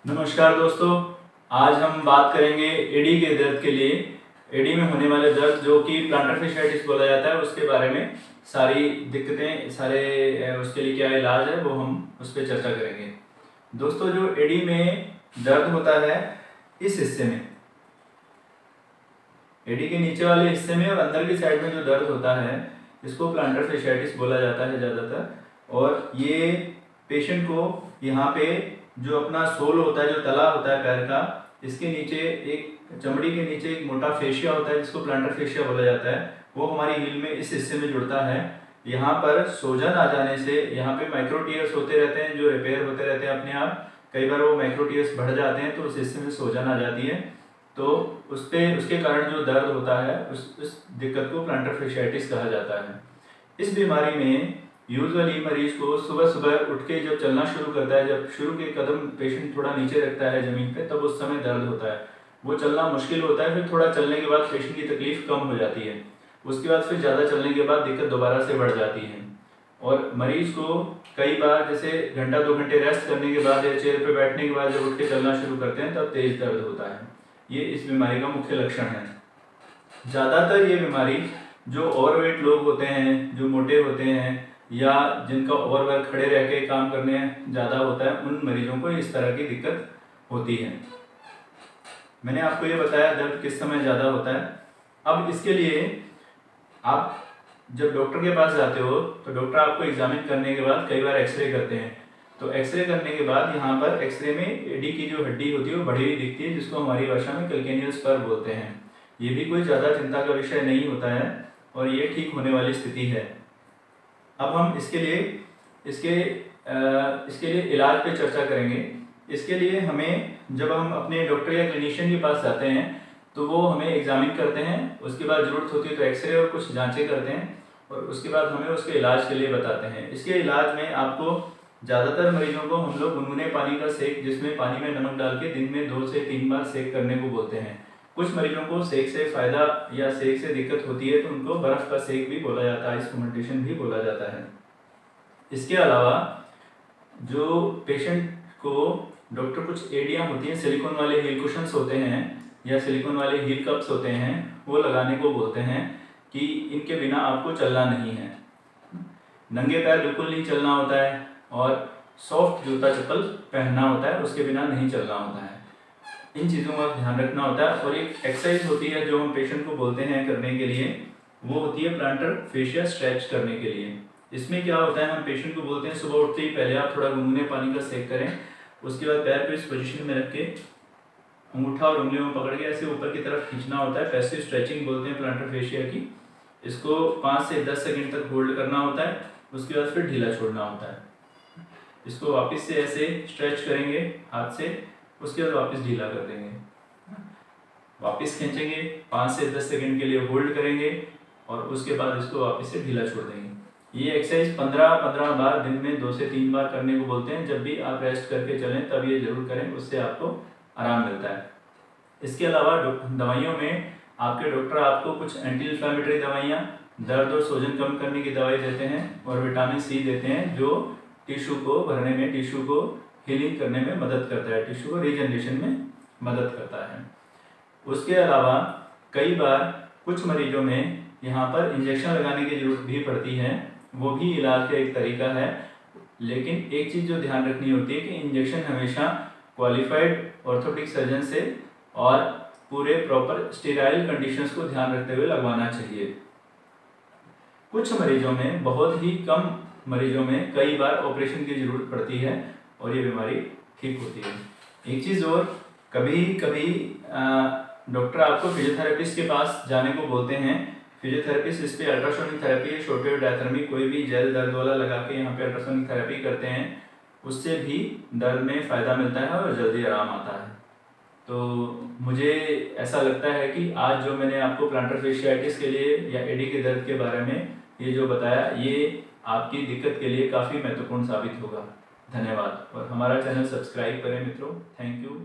नमस्कार दोस्तों, आज हम बात करेंगे एडी के दर्द के लिए। एडी में होने वाले दर्द जो कि प्लांटर fasciitis बोला जाता है, उसके बारे में सारी दिक्कतें, उसके लिए क्या इलाज है वो हम उस पर चर्चा करेंगे। दोस्तों, जो एडी में दर्द होता है इस हिस्से में, एडी के नीचे वाले हिस्से में और अंदर की साइड में जो दर्द होता है इसको प्लांटर fasciitis बोला जाता है ज़्यादातर। और ये पेशेंट को यहाँ पे जो अपना सोल होता है, जो तला होता है पैर का, इसके नीचे एक चमड़ी के नीचे एक मोटा फेशिया होता है जिसको प्लांटर फेशिया बोला जाता है। वो हमारी हील में इस हिस्से में जुड़ता है। यहाँ पर सूजन आ जाने से यहाँ पे माइक्रो टीयर्स होते रहते हैं जो रिपेयर होते रहते हैं अपने आप। कई बार वो माइक्रो टीयर्स बढ़ जाते हैं तो उस हिस्से में सूजन आ जाती है, तो उसके कारण जो दर्द होता है उस दिक्कत को प्लांटर fasciitis कहा जाता है। इस बीमारी में यूजुअली मरीज को सुबह सुबह उठ के जब चलना शुरू करता है, जब शुरू के कदम पेशेंट थोड़ा नीचे रखता है ज़मीन पे, तब उस समय दर्द होता है। वो चलना मुश्किल होता है, फिर थोड़ा चलने के बाद पेशेंट की तकलीफ कम हो जाती है। उसके बाद फिर ज़्यादा चलने के बाद दिक्कत दोबारा से बढ़ जाती है और मरीज को कई बार जैसे घंटा 2 घंटे रेस्ट करने के बाद या चेयर पर बैठने के बाद जब उठ के चलना शुरू करते हैं तब तेज दर्द होता है। ये इस बीमारी का मुख्य लक्षण है। ज़्यादातर ये बीमारी जो ओवरवेट लोग होते हैं, जो मोटे होते हैं या जिनका ओवरवर्क खड़े रह के काम करने ज़्यादा होता है, उन मरीजों को इस तरह की दिक्कत होती है। मैंने आपको ये बताया दर्द किस समय ज़्यादा होता है। अब इसके लिए आप जब डॉक्टर के पास जाते हो तो डॉक्टर आपको एग्जामिन करने के बाद कई बार एक्सरे करते हैं। तो एक्सरे करने के बाद यहाँ पर एक्सरे में एडी की जो हड्डी होती है वो बढ़ी हुई दिखती है, जिसको हमारी भाषा में कैल्केनियल स्पर बोलते हैं। ये भी कोई ज़्यादा चिंता का विषय नहीं होता है और ये ठीक होने वाली स्थिति है। अब हम इसके लिए इलाज पे चर्चा करेंगे। इसके लिए हमें जब हम अपने डॉक्टर या क्लिनिशियन के पास जाते हैं तो वो हमें एग्जामिन करते हैं। उसके बाद ज़रूरत होती है तो एक्सरे और कुछ जांचें करते हैं और उसके बाद हमें उसके इलाज के लिए बताते हैं। इसके इलाज में आपको ज़्यादातर मरीजों को हम लोग गुनगुने पानी का सेक, जिसमें पानी में नमक डाल के दिन में 2 से 3 बार सेक करने को बोलते हैं। कुछ मरीजों को सेक से फ़ायदा या सेक से दिक्कत होती है तो उनको बर्फ़ का सेक भी बोला जाता है, आइस फर्मेंटेशन भी बोला जाता है। इसके अलावा जो पेशेंट को डॉक्टर कुछ एडियाँ होती हैं, सिलिकॉन वाले हील कुशन्स होते हैं या सिलिकॉन वाले हील कप्स होते हैं, वो लगाने को बोलते हैं कि इनके बिना आपको चलना नहीं है। नंगे पैर बिल्कुल नहीं चलना होता है और सॉफ्ट जूता चप्पल पहनना होता है, उसके बिना नहीं चलना होता है। इन चीज़ों का ध्यान रखना होता है। और एक एक्सरसाइज होती है जो हम पेशेंट को बोलते हैं करने के लिए, वो होती है प्लांटर फेशिया स्ट्रेच करने के लिए। इसमें क्या होता है, हम पेशेंट को बोलते हैं सुबह उठते ही पहले आप थोड़ा गुनगुने पानी का सेक करें। उसके बाद पैर को इस पोजीशन में रख के अंगूठा और उंगलियों में पकड़ के ऐसे ऊपर की तरफ खींचना होता है। पैसिव स्ट्रेचिंग बोलते हैं प्लांटर फेशिया की। इसको 5 से 10 सेकेंड तक होल्ड करना होता है, उसके बाद फिर ढीला छोड़ना होता है। इसको वापस से ऐसे स्ट्रेच करेंगे हाथ से, उसके बाद वापस ढीला कर देंगे, वापस खींचेंगे, 5 से 10 सेकेंड के लिए होल्ड करेंगे और उसके बाद इसको वापस से ढीला छोड़ देंगे। ये एक्सरसाइज 15-15 बार दिन में 2 से 3 बार करने को बोलते हैं। जब भी आप रेस्ट करके चलें तब ये जरूर करें, उससे आपको आराम मिलता है। इसके अलावा दवाइयों में आपके डॉक्टर आपको कुछ एंटी इन्फ्लेमेटरी दवाइयाँ, दर्द और सूजन कम करने की दवाई देते हैं और विटामिन सी देते हैं जो टिश्यू को भरने में, टिश्यू को हीलिंग करने में मदद करता है, टिश्यू को रीजनरेशन में मदद करता है। उसके अलावा कई बार कुछ मरीजों में यहाँ पर इंजेक्शन लगाने की जरूरत भी पड़ती है, वो भी इलाज का एक तरीका है। लेकिन एक चीज़ जो ध्यान रखनी होती है कि इंजेक्शन हमेशा क्वालिफाइड ऑर्थोपेडिक सर्जन से और पूरे प्रॉपर स्टेराइल कंडीशंस को ध्यान रखते हुए लगवाना चाहिए। कुछ मरीजों में, बहुत ही कम मरीजों में कई बार ऑपरेशन की ज़रूरत पड़ती है और ये बीमारी ठीक होती है। एक चीज़ और, कभी कभी डॉक्टर आपको फिजियोथेरेपिस्ट के पास जाने को बोलते हैं। फिजियोथेरेपिस्ट इस पर ultrasonic therapy, short wave diathermy, कोई भी जेल दर्द वाला लगा के यहाँ पे अल्ट्रासोनिक थेरेपी करते हैं। उससे भी दर्द में फ़ायदा मिलता है और जल्दी आराम आता है। तो मुझे ऐसा लगता है कि आज जो मैंने आपको प्लांटर fasciitis के लिए या एडी के दर्द के बारे में ये जो बताया, ये आपकी दिक्कत के लिए काफ़ी महत्वपूर्ण साबित होगा। धन्यवाद और हमारा चैनल सब्सक्राइब करें मित्रों। Thank you.